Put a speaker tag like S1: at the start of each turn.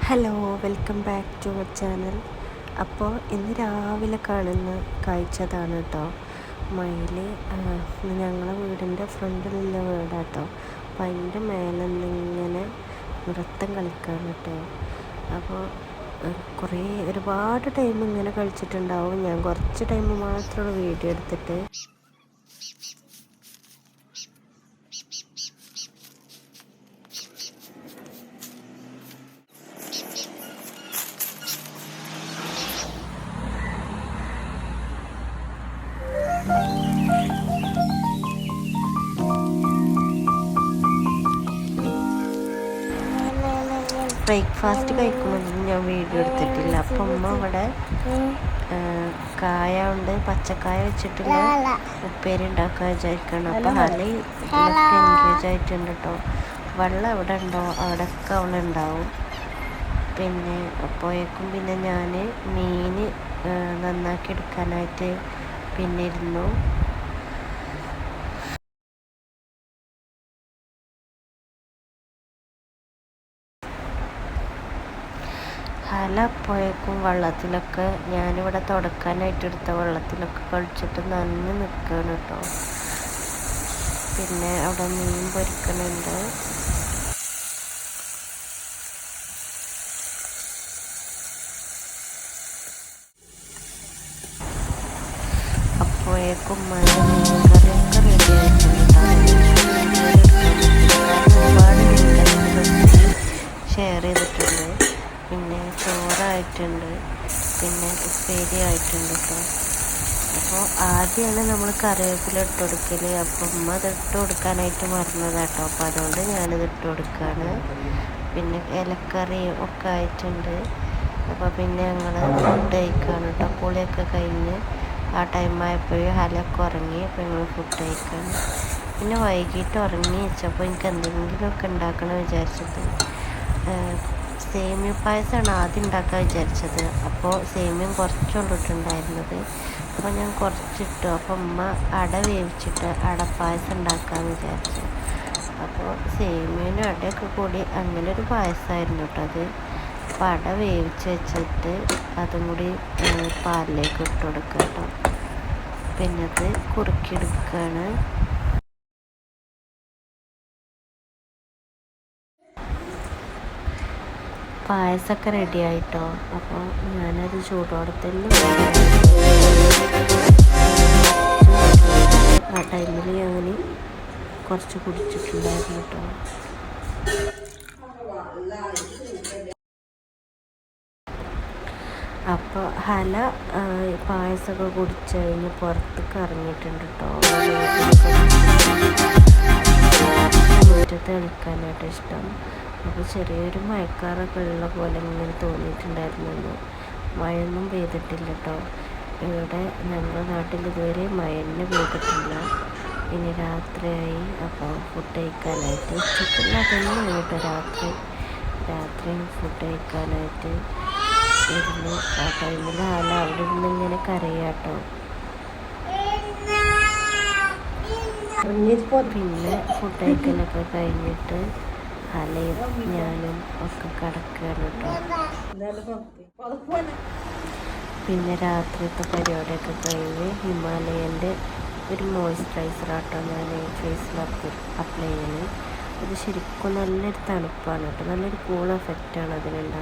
S1: Hello, welcome back to our channel. അപ്പോൾ ഇന്ന് രാവിലെ കാണുന്ന കാഴ്ചതാണ് കേട്ടോ. മയിൽ ഞങ്ങളെ വീടിൻ്റെ ഫ്രണ്ടിലുള്ള വീടാട്ടോ. അപ്പം അതിൻ്റെ മേലെ നിന്നിങ്ങനെ നൃത്തം കളിക്കുകയാണ് കേട്ടോ. അപ്പോൾ ഒരുപാട് ടൈം ഇങ്ങനെ കളിച്ചിട്ടുണ്ടാവും. ഞാൻ കുറച്ച് ടൈം മാത്രമുള്ള വീഡിയോ എടുത്തിട്ട് ബ്രേക്ക്ഫാസ്റ്റ് കഴിക്കുമ്പോഴൊന്നും ഞാൻ വീഡിയോ എടുത്തിട്ടില്ല. അപ്പം ഉമ്മ ഇവിടെ കായ കൊണ്ട് പച്ചക്കായ വെച്ചിട്ടുള്ള ഉപ്പേരി ഉണ്ടാക്കാൻ വിചാരിക്കണം. അപ്പം ഹലി ഇതിലൊക്കെ എൻഗേജ് ആയിട്ടുണ്ട് കേട്ടോ. വെള്ളം എവിടെ ഉണ്ടോ അവിടെയൊക്കെ അവളുണ്ടാവും. പിന്നെ അപ്പോഴേക്കും പിന്നെ ഞാൻ മീൻ നന്നാക്കി എടുക്കാനായിട്ട് പിന്നെ ഇരുന്നു. ഹല അപ്പോഴേക്കും വെള്ളത്തിലൊക്കെ ഞാനിവിടെ തുടക്കാനായിട്ട് എടുത്ത വെള്ളത്തിലൊക്കെ കളിച്ചിട്ട് നനഞ്ഞ് നിൽക്കുകയാണ് കേട്ടോ. പിന്നെ അവിടെ മീൻ പൊരിക്കണുണ്ട്. അപ്പോഴേക്കും മഴ മീൻകറിയൊക്കെ റെഡി ആയിട്ടുണ്ട്. ഷെയർ ചെയ്തിട്ടുണ്ട്. പിന്നെ ചോറായിട്ടുണ്ട്, പിന്നെ ഉപ്പേരി ആയിട്ടുണ്ട് കേട്ടോ. അപ്പോൾ ആദ്യമാണ് നമ്മൾ കറിവേപ്പില ഇട്ട് കൊടുക്കൽ. അപ്പം ഉമ്മ അത് ഇട്ട് കൊടുക്കാനായിട്ട് മറന്നതാട്ടോ. അപ്പോൾ അതുകൊണ്ട് ഞാനിത് ഇട്ട് കൊടുക്കുകയാണ്. പിന്നെ ഇലക്കറി ഒക്കെ ആയിട്ടുണ്ട്. അപ്പോൾ പിന്നെ ഞങ്ങൾ ഫുഡ് കഴിക്കുകയാണ് കേട്ടോ. കുളിയൊക്കെ കഴിഞ്ഞ് ആ ടൈമായപ്പോഴും ഹലൊക്കെ ഉറങ്ങി. അപ്പോൾ ഞങ്ങൾ ഫുഡ് കഴിക്കുകയാണ്. പിന്നെ വൈകിട്ട് ഉറങ്ങി വെച്ചപ്പോൾ എനിക്ക് എന്തെങ്കിലുമൊക്കെ ഉണ്ടാക്കണം വിചാരിച്ചത്. സേമിയ പായസമാണ് ആദ്യം ഉണ്ടാക്കാൻ വിചാരിച്ചത്. അപ്പോൾ സേമിയം കുറച്ചുള്ളൂ ഇട്ടുണ്ടായിരുന്നത്. അപ്പോൾ ഞാൻ കുറച്ചിട്ടു. അപ്പോൾ ഉമ്മ അട വേവിച്ചിട്ട് അടപ്പായസം ഉണ്ടാക്കാമെന്ന് വിചാരിച്ചു. അപ്പോൾ സേമിയനും അടയൊക്കെ കൂടി അങ്ങനെ ഒരു പായസമായിരുന്നു കേട്ടോ അത്. അപ്പോൾ അട വേവിച്ച് വെച്ചിട്ട് അതും കൂടി പാലിലേക്ക് ഇട്ട് കൊടുക്കുക കേട്ടോ. പിന്നെ അത് കുറുക്കിയെടുക്കുകയാണ്. പായസമൊക്കെ റെഡി ആയിട്ടോ. അപ്പോൾ ഞാനത് ചൂടോടെ തന്നെ ആ ടൈമിൽ ഞാൻ കുറച്ച് കുടിച്ചിട്ടുണ്ടായിരുന്നു കേട്ടോ. അപ്പോൾ ഹല പായസമൊക്കെ കുടിച്ച് കഴിഞ്ഞ് പുറത്തേക്ക് ഇറങ്ങിയിട്ടുണ്ട് കേട്ടോ. മുറ്റത്ത് കളിക്കാനായിട്ട് ഇഷ്ടം. അപ്പോൾ ചെറിയൊരു മഴക്കാറൊക്കെ ഉള്ള പോലെ ഇങ്ങനെ തോന്നിയിട്ടുണ്ടായിരുന്നു. മഴയൊന്നും പെയ്തിട്ടില്ല കേട്ടോ. ഇവിടെ ഞങ്ങളുടെ നാട്ടിൽ ഇതുവരെ മഴന്നെ പെയ്തിട്ടില്ല. ഇനി രാത്രിയായി. അപ്പോൾ ഫുഡ് കഴിക്കാനായിട്ട് ഉച്ചയ്ക്കുള്ള തന്നെ കേട്ടോ. രാത്രി ഫുഡ് കഴിക്കാനായിട്ട് ഇരുന്ന് ആ ടൈമിൽ ആൾ അവിടെ ഇരുന്ന് ഇങ്ങനെ കരയാട്ടോ. പിന്നെ ഫുഡ് കഴിക്കലൊക്കെ കഴിഞ്ഞിട്ട് ഹലയും ഞാനും ഒക്കെ കിടക്കുകയാണ് കേട്ടോ. പിന്നെ രാത്രിത്തെ പരിപാടിയൊക്കെ കഴിഞ്ഞ് ഹിമാലയൻ്റെ ഒരു മോയ്സ്ചറൈസറാട്ടോ ഞാൻ ഫേസിൽ അപ്ലൈ ചെയ്യുന്നത്. അത് ശരിക്കും നല്ലൊരു തണുപ്പാണ് കേട്ടോ. നല്ലൊരു കൂൾ എഫക്റ്റാണ് അതിനുണ്ടാവുക.